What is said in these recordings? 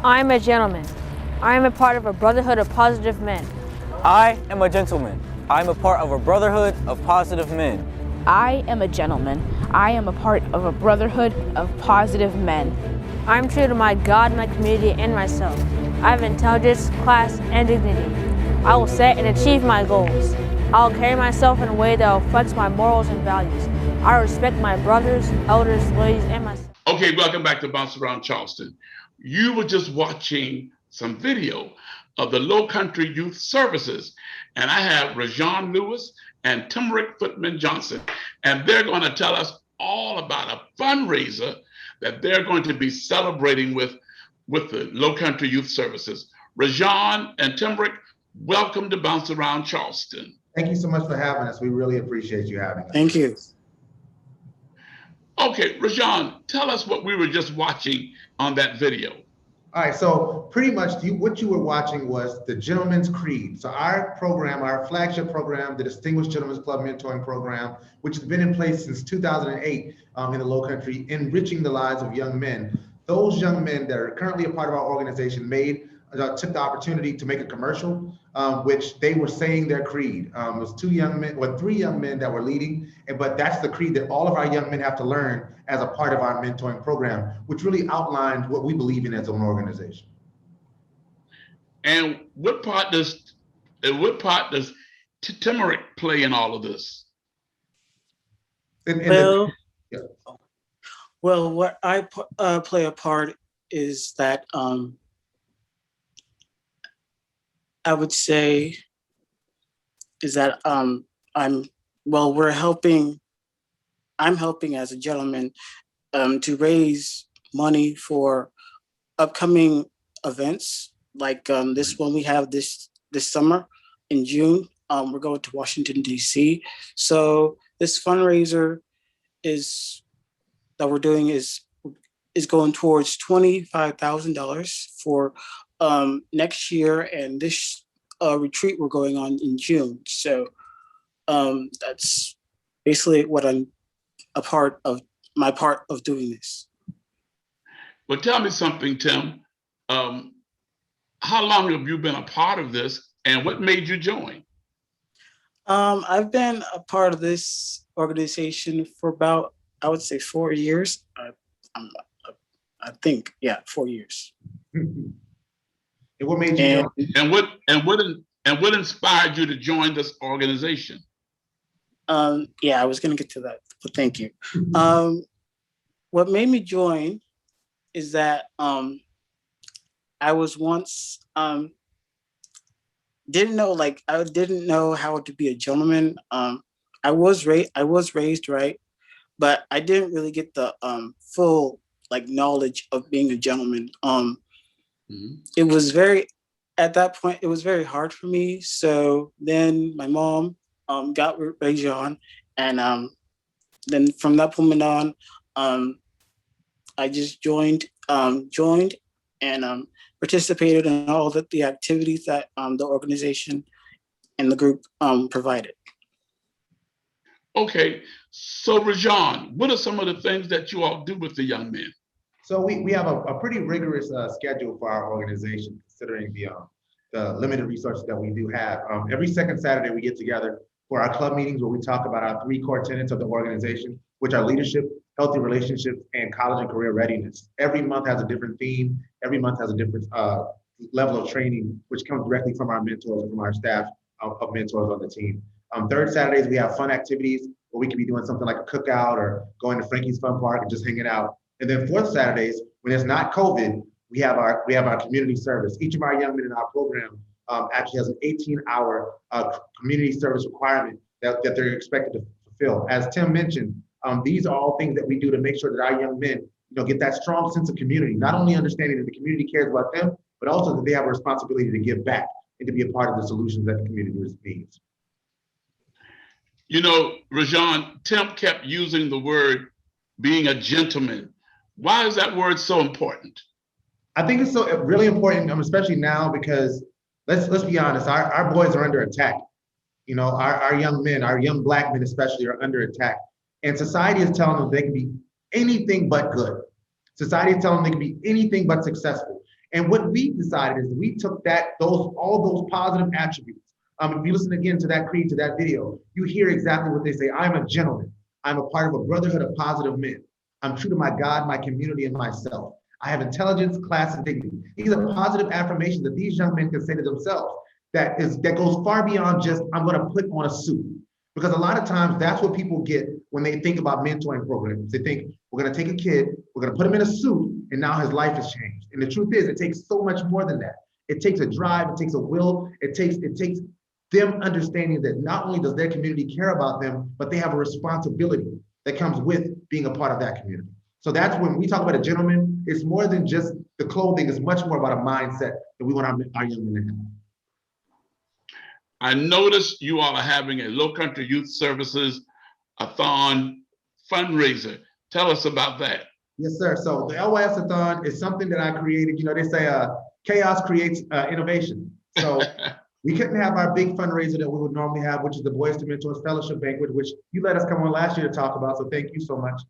I am a gentleman. I am a part of a brotherhood of positive men. I am a gentleman. I am a part of a brotherhood of positive men. I am a gentleman. I am a part of a brotherhood of positive men. I am true to my God, my community, and myself. I have intelligence, class, and dignity. I will set and achieve my goals. I will carry myself in a way that reflects my morals and values. I respect my brothers, elders, ladies, and myself. Okay, welcome back to Bounce Around Charleston. You were just watching some video of the Low Country Youth Services, and I have Rajon Lewis and Timerick Footman Johnson, and they're going to tell us all about a fundraiser that they're going to be celebrating with the Low Country Youth Services. Rajon and Timerick, welcome to Bounce Around Charleston. Thank you so much for having us. We really appreciate you having us. Thank you. Okay, Rajon, tell us what we were just watching on that video. All right, so pretty much what you were watching was the Gentleman's Creed. So our program, our flagship program, the Distinguished Gentlemen's Club Mentoring Program, which has been in place since 2008 in the Low Country, enriching the lives of young men. Those young men that are currently a part of our organization took the opportunity to make a commercial, which they were saying their creed. It was three young men that were leading, but that's the creed that all of our young men have to learn as a part of our mentoring program, which really outlined what we believe in as an organization. And what part does Timerick play in all of this? Well, what I play a part is that I would say is that I'm helping as a gentleman to raise money for upcoming events like this one we have this summer in June. We're going to Washington, D.C. So this fundraiser that we're doing is going towards $25,000 for next year, and this retreat we're going on in June. So that's basically what I'm my part of doing this. Well, tell me something, Tim. How long have you been a part of this, and what made you join? I've been a part of this organization for about, I would say, 4 years. I think, 4 years. And what made you join? And what inspired you to join this organization? I was going to get to that, but thank you. What made me join is that I was once didn't know how to be a gentleman. I was raised right, but I didn't really get the full knowledge of being a gentleman. At that point, it was very hard for me. So then my mom got with Rajon, and then from that moment on, I just joined and participated in all the activities that the organization and the group provided. Okay, so Rajon, what are some of the things that you all do with the young men? So we have a pretty rigorous schedule for our organization, considering the limited resources that we do have. Every second Saturday, we get together for our club meetings where we talk about our 3 core tenets of the organization, which are leadership, healthy relationships, and college and career readiness. Every month has a different theme. Every month has a different level of training, which comes directly from our mentors and from our staff of mentors on the team. Third Saturdays, we have fun activities where we could be doing something like a cookout or going to Frankie's Fun Park and just hanging out. And then fourth Saturdays, when it's not COVID, we have our community service. Each of our young men in our program actually has an 18-hour community service requirement that they're expected to fulfill. As Tim mentioned, these are all things that we do to make sure that our young men, get that strong sense of community, not only understanding that the community cares about them, but also that they have a responsibility to give back and to be a part of the solutions that the community needs. Rajon, Tim kept using the word being a gentleman. Why is that word so important? I think it's so really important, especially now, because let's be honest, our boys are under attack. Our young men, our young Black men especially, are under attack. And society is telling them they can be anything but good. Society is telling them they can be anything but successful. And what we decided is we took all those positive attributes. If you listen again to that creed, to that video, you hear exactly what they say. I'm a gentleman. I'm a part of a brotherhood of positive men. I'm true to my God, my community, and myself. I have intelligence, class, and dignity. These are positive affirmations that these young men can say to themselves that goes far beyond just, I'm gonna put on a suit. Because a lot of times that's what people get when they think about mentoring programs. They think, we're gonna take a kid, we're gonna put him in a suit, and now his life has changed. And the truth is, it takes so much more than that. It takes a drive, it takes a will, it takes them understanding that not only does their community care about them, but they have a responsibility that comes with being a part of that community. So that's when we talk about a gentleman, it's more than just the clothing, it's much more about a mindset that we want our young men to have. I noticed you all are having a Low Country Youth Services-A-Thon fundraiser. Tell us about that. Yes, sir. So the LYS-A-Thon is something that I created. You know, they say chaos creates innovation. So we couldn't have our big fundraiser that we would normally have, which is the Boys to Mentors Fellowship Banquet, which you let us come on last year to talk about. So thank you so much.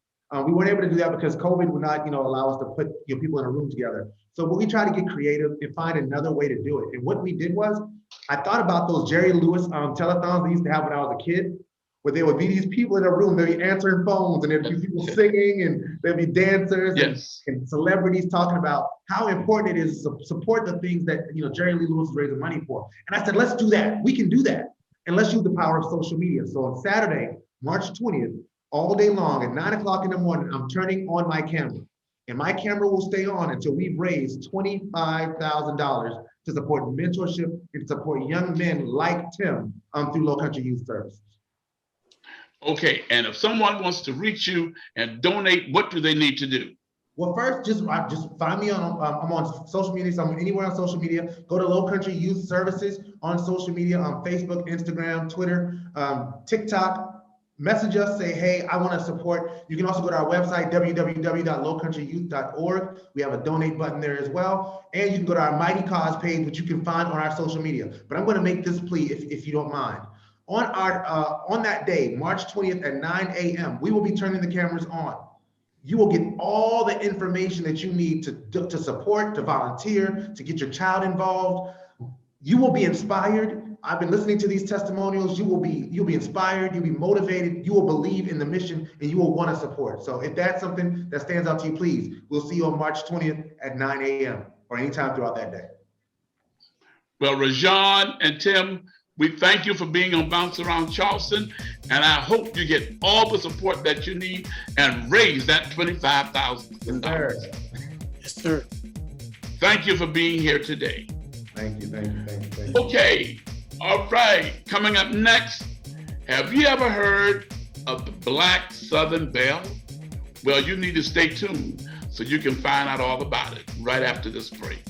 We weren't able to do that because COVID would not, allow us to put people in a room together. So we tried to get creative and find another way to do it. And what we did was, I thought about those Jerry Lewis telethons they used to have when I was a kid, where there would be these people in a room, they'd be answering phones, and there'd be people singing, and there'd be dancers and celebrities talking about how important it is to support the things that Jerry Lee Lewis is raising money for. And I said, let's do that. We can do that, and let's use the power of social media. So on Saturday, March 20th, all day long at 9 o'clock in the morning, I'm turning on my camera, and my camera will stay on until we've raised $25,000 to support mentorship and support young men like Tim through Low Country Youth Services. Okay, and if someone wants to reach you and donate, what do they need to do? Well, first, just find me on, I'm on social media, so I'm anywhere on social media. Go to Low Country Youth Services on social media, on Facebook, Instagram, Twitter, TikTok. Message us, say, hey, I want to support. You can also go to our website, www.lowcountryyouth.org. We have a donate button there as well. And you can go to our Mighty Cause page, which you can find on our social media. But I'm going to make this plea, if you don't mind. On that day, March 20th at 9 a.m., we will be turning the cameras on. You will get all the information that you need to support, to volunteer, to get your child involved. You will be inspired. I've been listening to these testimonials. You'll be inspired, you'll be motivated, you will believe in the mission, and you will want to support. So if that's something that stands out to you, please, we'll see you on March 20th at 9 a.m. or anytime throughout that day. Well, Rajon and Tim, we thank you for being on Bounce Around Charleston, and I hope you get all the support that you need and raise that $25,000. Yes, sir. Thank you for being here today. Thank you. Okay, all right, coming up next, have you ever heard of the Black Southern Belle? Well, you need to stay tuned so you can find out all about it right after this break.